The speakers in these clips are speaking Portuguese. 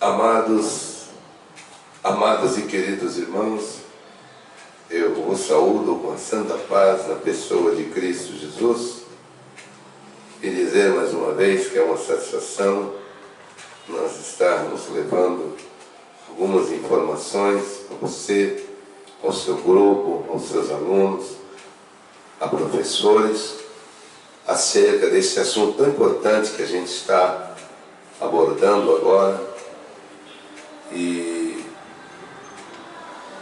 Amados e queridos irmãos, eu vos saúdo com a santa paz na pessoa de Cristo Jesus e dizer mais uma vez que é uma satisfação nós estarmos levando algumas informações a você, ao seu grupo, aos seus alunos, a professores, acerca desse assunto tão importante que a gente está abordando agora. E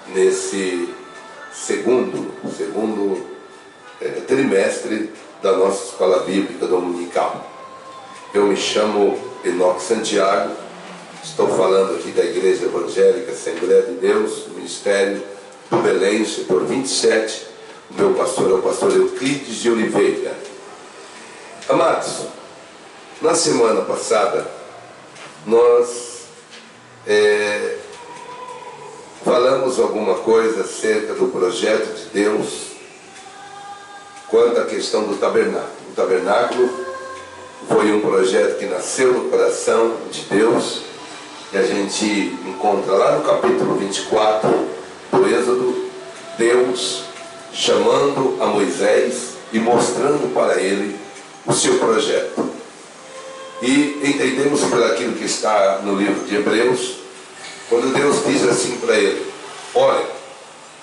nesse segundo trimestre da nossa escola bíblica dominical. Eu me chamo Enoque Santiago, estou falando aqui da Igreja Evangélica Assembleia de Deus, do Ministério do Belém, setor 27. O meu pastor é o pastor Euclides de Oliveira. Amados, na semana passada nós falamos alguma coisa acerca do projeto de Deus quanto à questão do tabernáculo. O tabernáculo foi um projeto que nasceu no coração de Deus, e a gente encontra lá no capítulo 24 do Êxodo, Deus chamando a Moisés e mostrando para ele o seu projeto. E entendemos por aquilo que está no livro de Hebreus, quando Deus diz assim para ele: olha,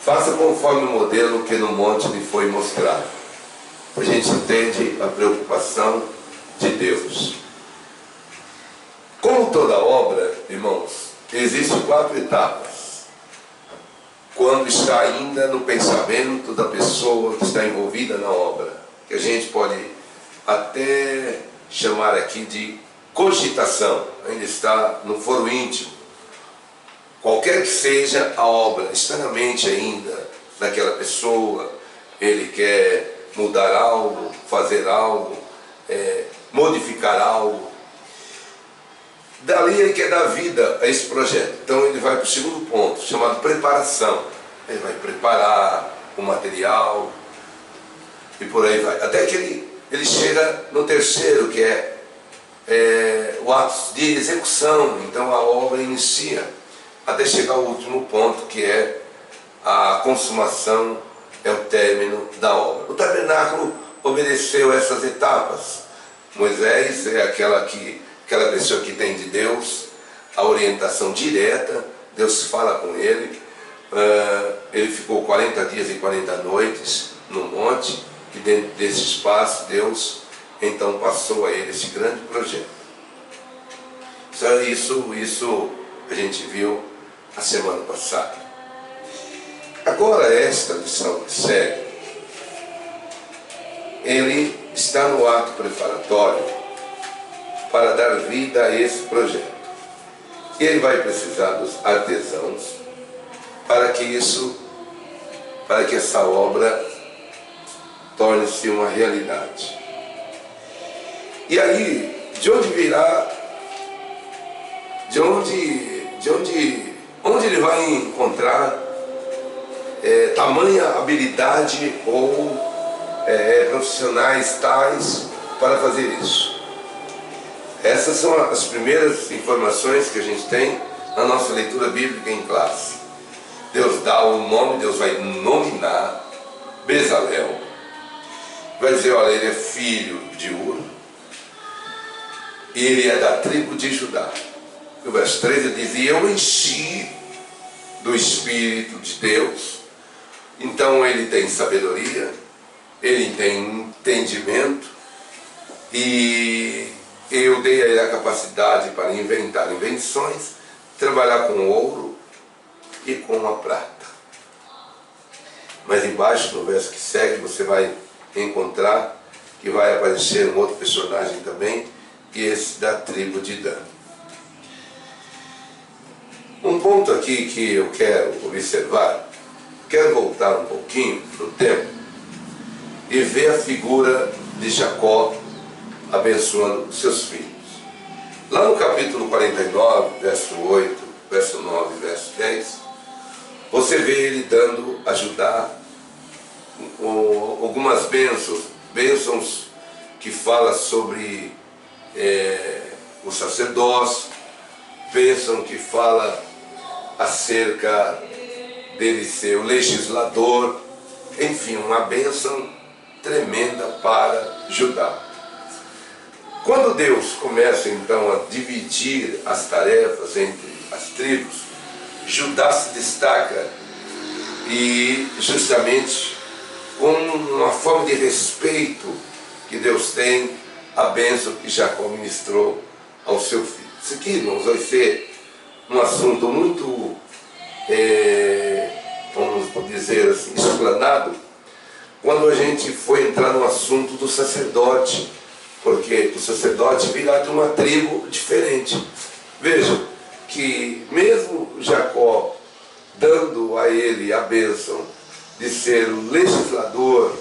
faça conforme o modelo que no monte lhe foi mostrado. A gente entende a preocupação de Deus. Como toda obra, irmãos, existem 4 etapas. Quando está ainda no pensamento da pessoa que está envolvida na obra, que a gente pode até chamar aqui de cogitação, ainda está no foro íntimo. Qualquer que seja a obra, está na mente ainda daquela pessoa, ele quer mudar algo, fazer algo, modificar algo. Dali ele quer dar vida a esse projeto. Então ele vai para o segundo ponto, chamado preparação. Ele vai preparar o material e por aí vai. Até que ele chega no terceiro, que é o ato de execução. Então a obra inicia até chegar ao último ponto, que é a consumação, é o término da obra. O tabernáculo obedeceu essas etapas. Moisés é aquela pessoa que tem de Deus a orientação direta. Deus fala com ele. Ele ficou 40 dias e 40 noites no monte, e dentro desse espaço Deus então passou a ele esse grande projeto. Isso a gente viu a semana passada. Agora esta lição que segue, ele está no ato preparatório para dar vida a esse projeto. E ele vai precisar dos artesãos para que essa obra torne-se uma realidade. E aí, de onde virá, onde ele vai encontrar tamanha habilidade ou profissionais tais para fazer isso? Essas são as primeiras informações que a gente tem na nossa leitura bíblica em classe. Deus dá o nome, Deus vai nominar Bezalel. Vai dizer, olha, ele é filho de Ur, e ele é da tribo de Judá. No verso 13 ele diz: e eu enchi do Espírito de Deus. Então ele tem sabedoria, ele tem entendimento, e eu dei a ele a capacidade para inventar invenções, trabalhar com ouro e com a prata. Mas embaixo, no verso que segue, você vai encontrar que vai aparecer um outro personagem também, e esse da tribo de Dan. Um ponto aqui que eu quero observar, quero voltar um pouquinho no tempo e ver a figura de Jacó abençoando seus filhos. Lá no capítulo 49, verso 8, verso 9, verso 10, você vê ele dando a Judá algumas bênçãos que fala sobre o sacerdócio, pensam que fala acerca dele ser o legislador, enfim, uma bênção tremenda para Judá. Quando Deus começa então a dividir as tarefas entre as tribos, Judá se destaca, e justamente com uma forma de respeito que Deus tem, a bênção que Jacó ministrou ao seu filho. Isso aqui, irmãos, vai ser um assunto muito, vamos dizer assim, explanado, quando a gente foi entrar no assunto do sacerdote, porque o sacerdote virá de uma tribo diferente. Veja que mesmo Jacó dando a ele a bênção de ser o legislador,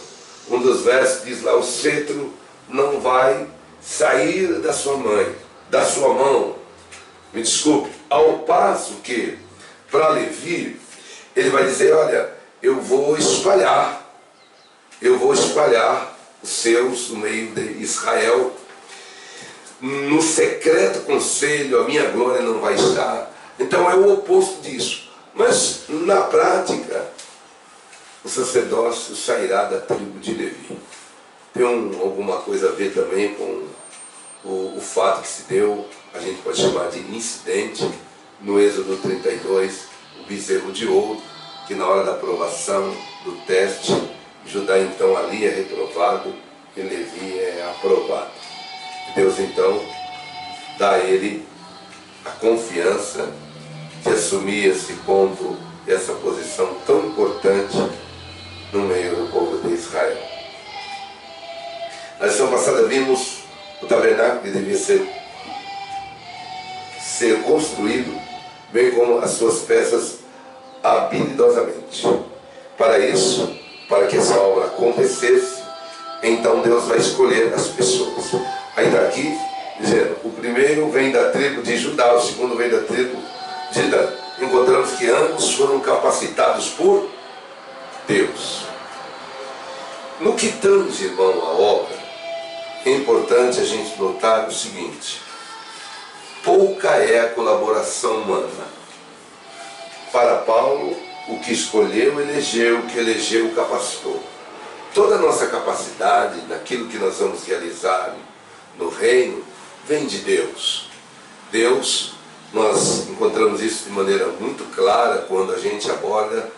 um dos versos diz lá: o cetro não vai sair da sua mão, me desculpe, ao passo que para Levi ele vai dizer: olha, eu vou espalhar os seus no meio de Israel, no secreto conselho a minha glória não vai estar. Então é o oposto disso. Mas na prática, o sacerdócio sairá da tribo de Levi. Tem alguma coisa a ver também com o fato que se deu, a gente pode chamar de incidente, no Êxodo 32, o bezerro de ouro, que na hora da aprovação do teste, Judá então ali é reprovado e Levi é aprovado. Deus então dá a ele a confiança de assumir esse ponto, essa posição tão importante no meio do povo de Israel. Na lição passada vimos o tabernáculo que devia ser construído, bem como as suas peças habilidosamente. Para isso, para que essa obra acontecesse, então Deus vai escolher as pessoas. Aí está aqui dizendo: o primeiro vem da tribo de Judá, o segundo vem da tribo de Dan. Encontramos que ambos foram capacitados por Deus. No que tange, irmão, a obra, é importante a gente notar o seguinte: pouca é a colaboração humana. Para Paulo, o que escolheu, elegeu, o que elegeu, capacitou. Toda a nossa capacidade, naquilo que nós vamos realizar no reino, vem de Deus. Deus, nós encontramos isso de maneira muito clara quando a gente aborda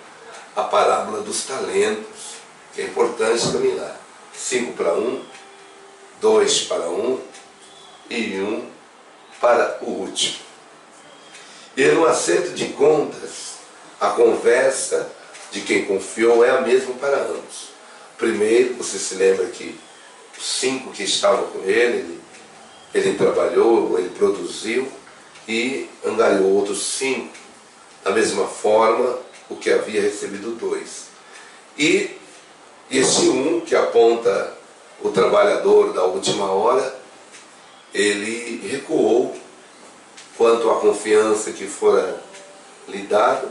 a parábola dos talentos, que é importante também lá. 5 para 1, 2 para 1 e 1 para o último. E no acerto de contas, a conversa de quem confiou é a mesma para ambos. Primeiro, você se lembra que os 5 que estavam com ele trabalhou, ele produziu e angariou outros 5. Da mesma forma, o que havia recebido 2. E esse 1 que aponta o trabalhador da última hora, ele recuou quanto à confiança que fora lhe dado.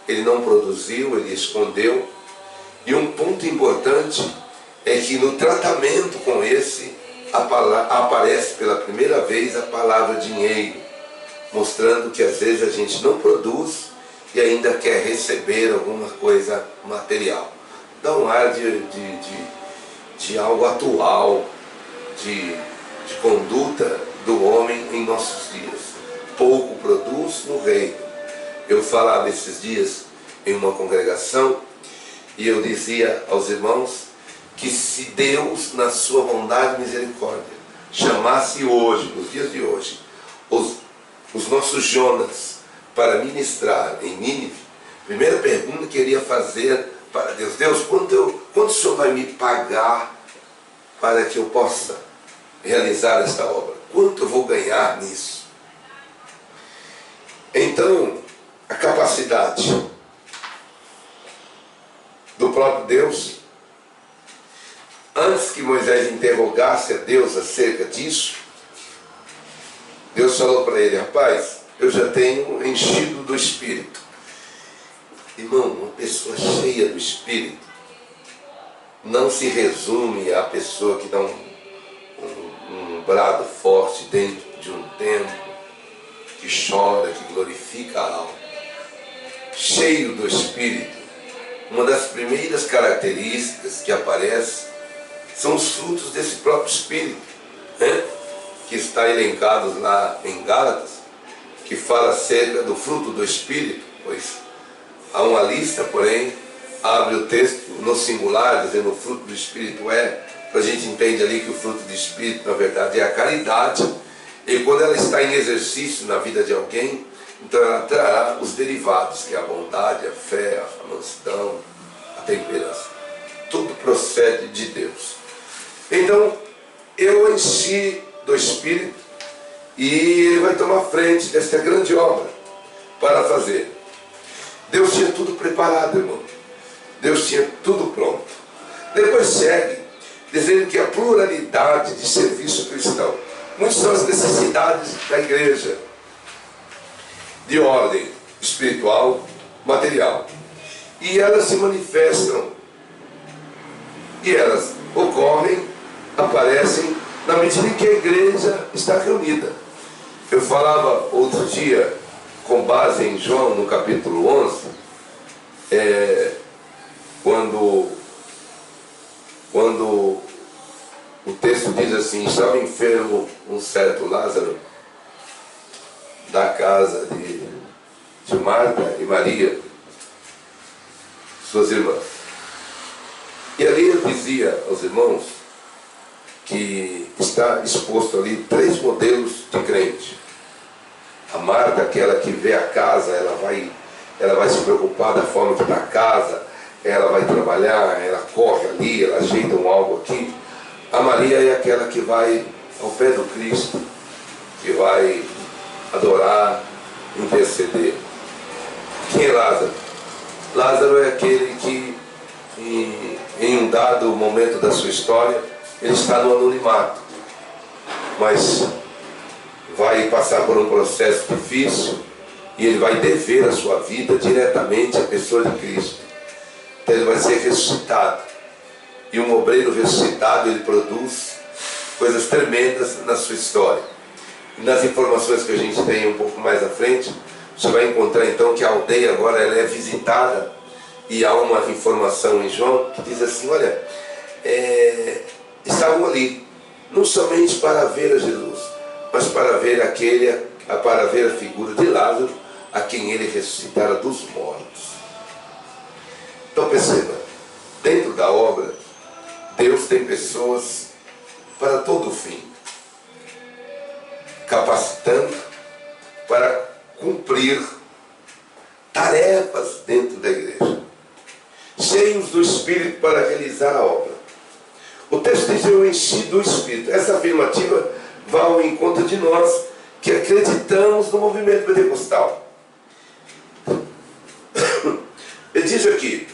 Ele não produziu, ele escondeu. E um ponto importante é que no tratamento com esse aparece pela primeira vez a palavra dinheiro, mostrando que às vezes a gente não produz e ainda quer receber alguma coisa material. Dá um ar de algo atual, de conduta do homem em nossos dias. Pouco produz no reino. Eu falava esses dias em uma congregação e eu dizia aos irmãos que se Deus, na sua bondade e misericórdia, chamasse hoje, nos dias de hoje, os nossos Jonas para ministrar em Nínive, a primeira pergunta que eu iria fazer para Deus: Deus, quanto o Senhor vai me pagar para que eu possa realizar esta obra? Quanto eu vou ganhar nisso? Então, a capacidade do próprio Deus, antes que Moisés interrogasse a Deus acerca disso, Deus falou para ele: rapaz, eu já tenho enchido do Espírito. Irmão, uma pessoa cheia do Espírito não se resume à pessoa que dá um brado forte dentro de um templo, que chora, que glorifica a alma, cheio do Espírito. Uma das primeiras características que aparece são os frutos desse próprio Espírito, né? Que está elencados lá em Gálatas, que fala acerca do fruto do Espírito, pois há uma lista, porém abre o texto no singular, dizendo o fruto do Espírito a gente entende ali que o fruto do Espírito na verdade é a caridade, e quando ela está em exercício na vida de alguém, então ela trará os derivados, que é a bondade, a fé, a mansidão, a temperança. Tudo procede de Deus. Então, eu enchi do Espírito e Ele vai tomar frente desta grande obra para fazer. Deus tinha tudo preparado, irmão. Deus tinha tudo pronto. Depois segue, dizendo que a pluralidade de serviço cristão. Muitas são as necessidades da igreja, de ordem espiritual, material. E elas se manifestam, e elas ocorrem, aparecem, na medida em que a igreja está reunida. Eu falava outro dia, com base em João, no capítulo 11, quando o texto diz assim: estava enfermo um certo Lázaro, da casa de Marta e Maria, suas irmãs. E ali ele dizia aos irmãos que está exposto ali 3 modelos de crente. A Marta, aquela que vê a casa, ela vai se preocupar da forma que está a casa, ela vai trabalhar, ela corre ali, ela ajeita algo aqui. A Maria é aquela que vai ao pé do Cristo, que vai adorar, interceder. Quem é Lázaro? Lázaro é aquele que em um dado momento da sua história, ele está no anonimato, mas vai passar por um processo difícil e ele vai dever a sua vida diretamente à pessoa de Cristo. Então ele vai ser ressuscitado, e um obreiro ressuscitado, ele produz coisas tremendas na sua história. E nas informações que a gente tem um pouco mais à frente, você vai encontrar então que a aldeia agora ela é visitada, e há uma informação em João que diz assim: olha, estavam ali não somente para ver a Jesus, mas para ver a figura de Lázaro, a quem ele ressuscitara dos mortos. Então perceba, dentro da obra, Deus tem pessoas para todo o fim, capacitando para cumprir tarefas dentro da igreja, cheios do Espírito para realizar a obra. O texto diz: eu enchi do Espírito. Essa afirmativa vai ao encontro de nós que acreditamos no movimento pentecostal. Ele diz aqui: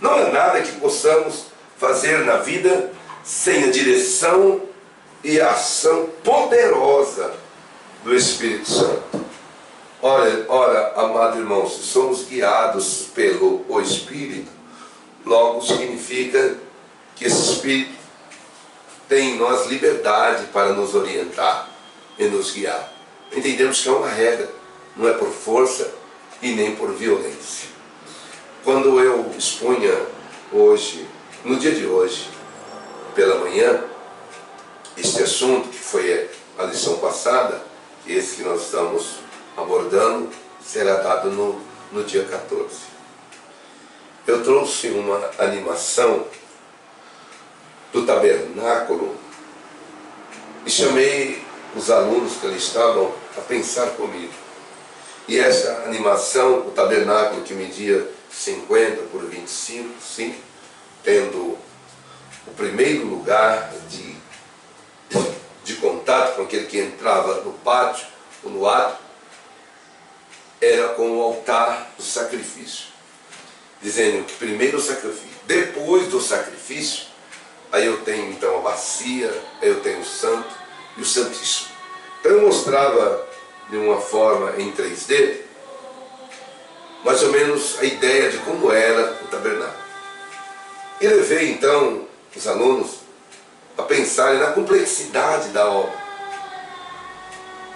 não há nada que possamos fazer na vida sem a direção e a ação poderosa do Espírito Santo. Ora, amado irmão, se somos guiados pelo Espírito, logo significa que esse Espírito tem em nós liberdade para nos orientar e nos guiar. Entendemos que é uma regra, não é por força e nem por violência. Quando eu expunha hoje, no dia de hoje, pela manhã, este assunto que foi a lição passada, esse que nós estamos abordando, será dado no dia 14. Eu trouxe uma animação do tabernáculo e chamei os alunos que ali estavam a pensar comigo. E essa animação, o tabernáculo que media 50 por 25, sim, tendo o primeiro lugar de contato com aquele que entrava no pátio ou no átrio, era com o altar do sacrifício, dizendo que primeiro o sacrifício, depois do sacrifício, aí eu tenho então a bacia, aí eu tenho o santo e o santíssimo. Então eu mostrava de uma forma em 3D, mais ou menos a ideia de como era o tabernáculo. E levei então os alunos a pensarem na complexidade da obra,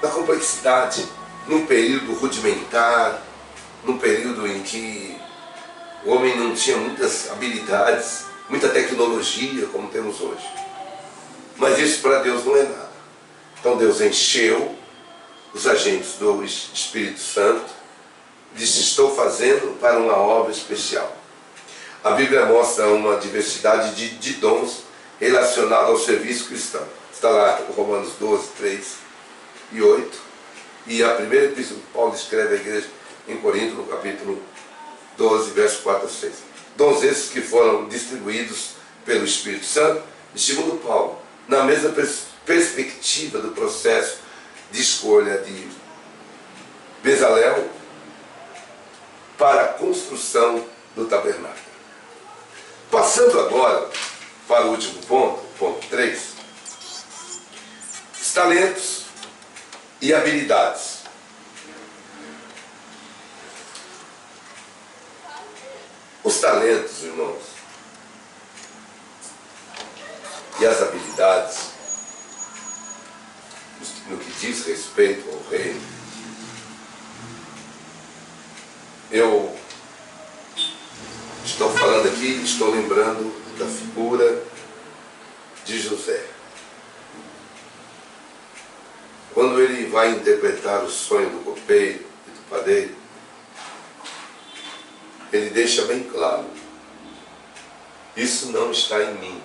na complexidade num período rudimentar, num período em que o homem não tinha muitas habilidades, muita tecnologia como temos hoje. Mas isso para Deus não é nada. Então Deus encheu os agentes do Espírito Santo, disse: estou fazendo para uma obra especial. A Bíblia mostra uma diversidade de dons relacionados ao serviço cristão. Está lá Romanos 12, 3 e 8. E a primeira epístola que Paulo escreve à igreja em Corinto, no capítulo 12, verso 4 a 6. Dons esses que foram distribuídos pelo Espírito Santo, e segundo Paulo, na mesma perspectiva do processo de escolha de Bezalel para a construção do tabernáculo. Passando agora para o último ponto, ponto 3, os talentos e habilidades. Os talentos, irmãos, e as habilidades, no que diz respeito ao reino, eu estou falando aqui, estou lembrando da figura de José. Quando ele vai interpretar o sonho do copeiro e do padeiro, ele deixa bem claro: isso não está em mim.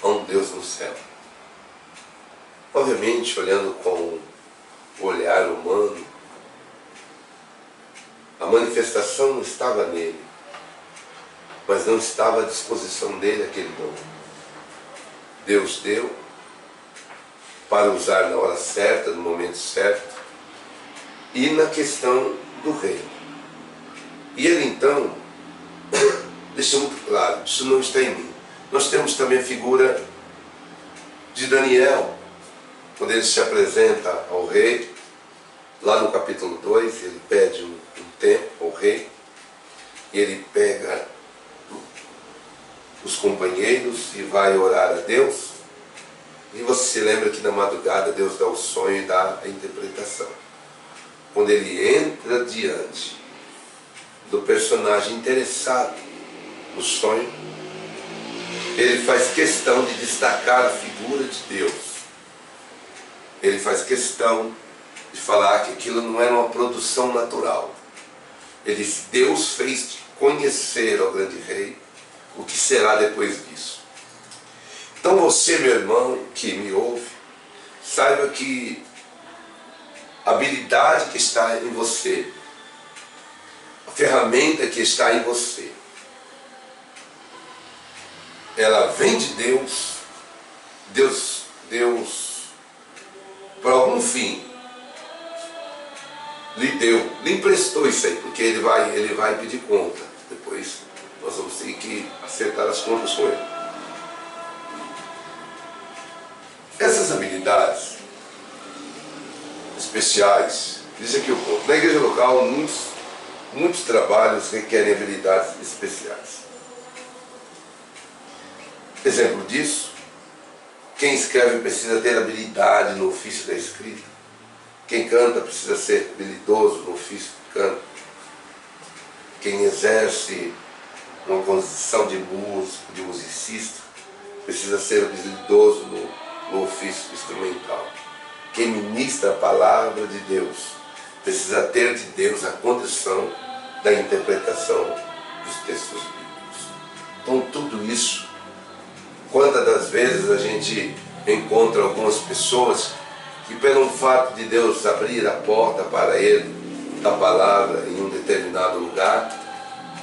Há um Deus no céu. Obviamente, olhando com o olhar humano, a manifestação não estava nele, mas não estava à disposição dele aquele dom. Deus deu para usar na hora certa, no momento certo, e na questão do reino. E ele então deixa muito claro: isso não está em mim. Nós temos também a figura de Daniel, quando ele se apresenta ao rei, lá no capítulo 2, ele pede um tempo ao rei, e ele pega os companheiros e vai orar a Deus. E você se lembra que na madrugada Deus dá o sonho e dá a interpretação. Quando ele entra diante do personagem interessado no sonho, ele faz questão de destacar a figura de Deus. Ele faz questão de falar que aquilo não era uma produção natural. Ele diz: Deus fez conhecer ao grande rei o que será depois disso. Então você, meu irmão, que me ouve, saiba que a habilidade que está em você, a ferramenta que está em você, ela vem de Deus. Deus, por algum fim, lhe emprestou isso aí, porque ele vai pedir conta. Depois nós vamos ter que acertar as contas com ele. Essas habilidades especiais, diz aqui o ponto: na igreja local, muitos trabalhos requerem habilidades especiais. Exemplo disso: quem escreve precisa ter habilidade no ofício da escrita. Quem canta precisa ser habilidoso no ofício do canto. Quem exerce uma condição de músico, de musicista, precisa ser habilidoso no ofício instrumental. Quem ministra a palavra de Deus precisa ter de Deus a condição da interpretação dos textos bíblicos. Então tudo isso, quantas das vezes a gente encontra algumas pessoas que, pelo fato de Deus abrir a porta para ele da palavra em um determinado lugar,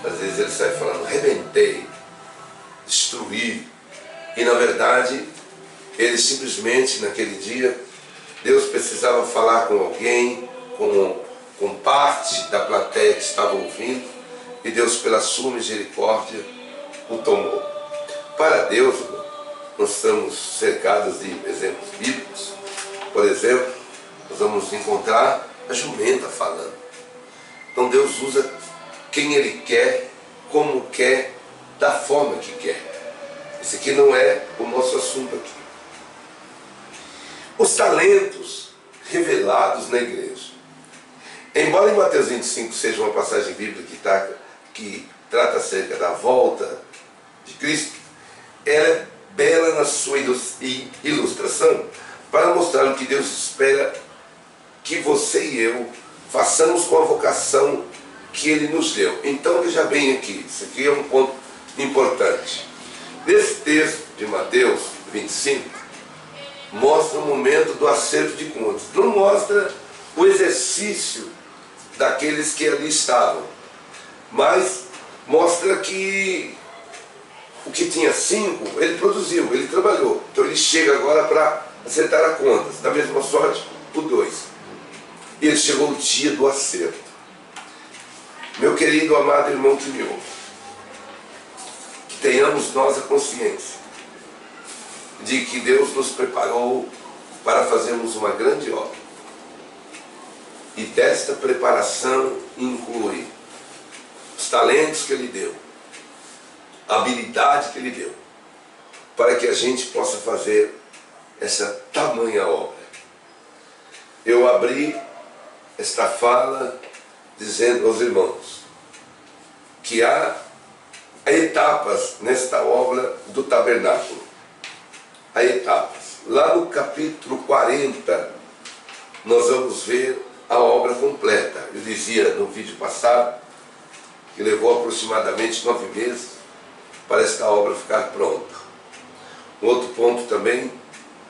às vezes ele sai falando: arrebentei, destruí. E na verdade, ele simplesmente naquele dia, Deus precisava falar com alguém, com parte da plateia que estava ouvindo, e Deus, pela sua misericórdia, o tomou. Para Deus, nós estamos cercados de exemplos bíblicos. Por exemplo, nós vamos encontrar a jumenta falando. Então Deus usa quem Ele quer, como quer, da forma que quer. Esse aqui não é o nosso assunto aqui. Os talentos revelados na igreja. Embora em Mateus 25 seja uma passagem bíblica que trata acerca da volta de Cristo, ela é bela na sua ilustração para mostrar o que Deus espera que você e eu façamos com a vocação que Ele nos deu. Então veja bem aqui, isso aqui é um ponto importante. Nesse texto de Mateus 25, mostra o momento do acerto de contas. Não mostra o exercício daqueles que ali estavam, mas mostra que o que tinha 5, ele produziu, ele trabalhou. Então ele chega agora para acertar a contas. Da mesma sorte, o 2. E ele chegou o dia do acerto. Meu querido, amado irmão que me ouve, que tenhamos nós a consciência de que Deus nos preparou para fazermos uma grande obra. E desta preparação inclui os talentos que Ele deu, a habilidade que Ele deu, para que a gente possa fazer essa tamanha obra. Eu abri esta fala dizendo aos irmãos que há etapas nesta obra do tabernáculo. Há etapas. Lá no capítulo 40, nós vamos ver a obra completa. Eu dizia no vídeo passado que levou aproximadamente 9 meses para esta obra ficar pronta. Um outro ponto também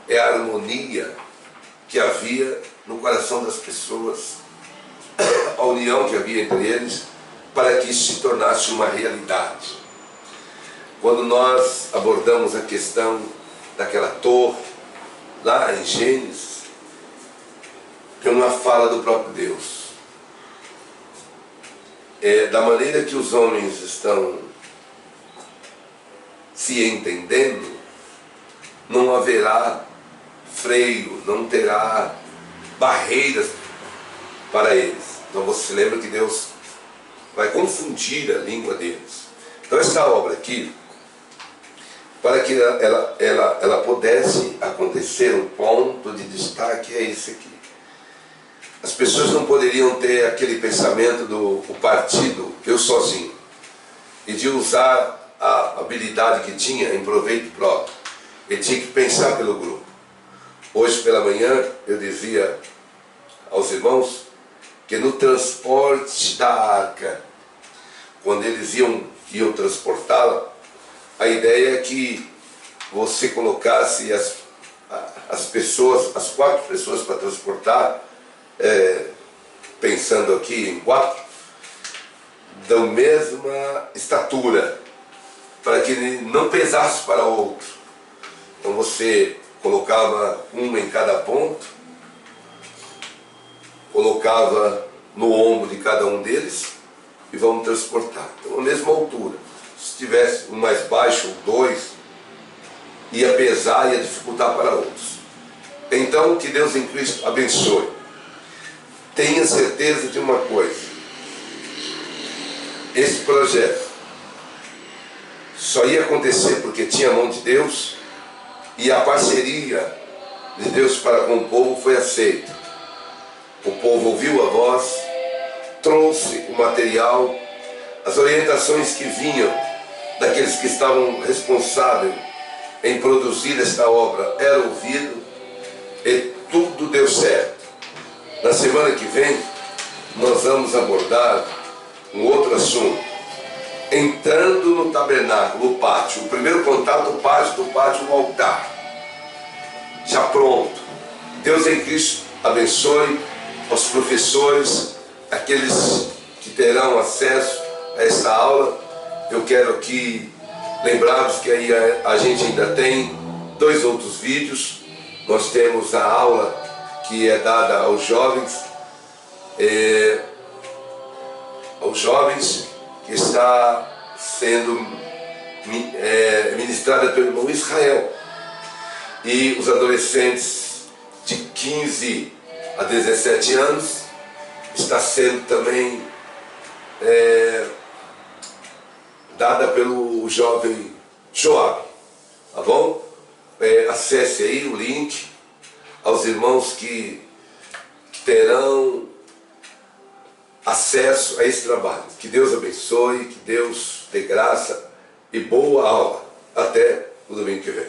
é a harmonia que havia no coração das pessoas, a união que havia entre eles, para que isso se tornasse uma realidade. Quando nós abordamos a questão daquela torre, lá em Gênesis, tem uma fala do próprio Deus. Da maneira que os homens estão se entendendo, não haverá freio, não terá barreiras para eles. Então você lembra que Deus vai confundir a língua deles. Então essa obra aqui, para que ela pudesse acontecer, um ponto de destaque é esse aqui. As pessoas não poderiam ter aquele pensamento do partido, eu sozinho, e de usar a habilidade que tinha em proveito próprio. Ele tinha que pensar pelo grupo. Hoje pela manhã eu dizia aos irmãos que no transporte da arca, quando eles iam transportá-la, a ideia é que você colocasse as pessoas, as 4 pessoas para transportar, pensando aqui em 4, da mesma estatura, para que ele não pesasse para o outro. Então você colocava um em cada ponto, colocava no ombro de cada um deles e vamos transportar. Então a mesma altura. Se tivesse um mais baixo, 2, ia pesar, ia dificultar para outros. Então que Deus em Cristo abençoe. Tenha certeza de uma coisa: esse projeto só ia acontecer porque tinha a mão de Deus, e a parceria de Deus para com o povo foi aceita. O povo ouviu a voz, trouxe o material, as orientações que vinham daqueles que estavam responsáveis em produzir esta obra era ouvido, e tudo deu certo. Na semana que vem nós vamos abordar um outro assunto, entrando no tabernáculo, o pátio. O primeiro contato, o pátio, do pátio, o altar já pronto. Deus em Cristo abençoe aos professores, aqueles que terão acesso a essa aula. Eu quero aqui lembrar-vos que aí a gente ainda tem 2 outros vídeos. Nós temos a aula que é dada aos jovens, que está sendo ministrada pelo irmão Israel, e os adolescentes de 15 a 17 anos está sendo também dada pelo jovem Joab, tá bom? Acesse aí o link. Aos irmãos que terão acesso a esse trabalho. Que Deus abençoe, que Deus dê graça e boa aula. Até o domingo que vem.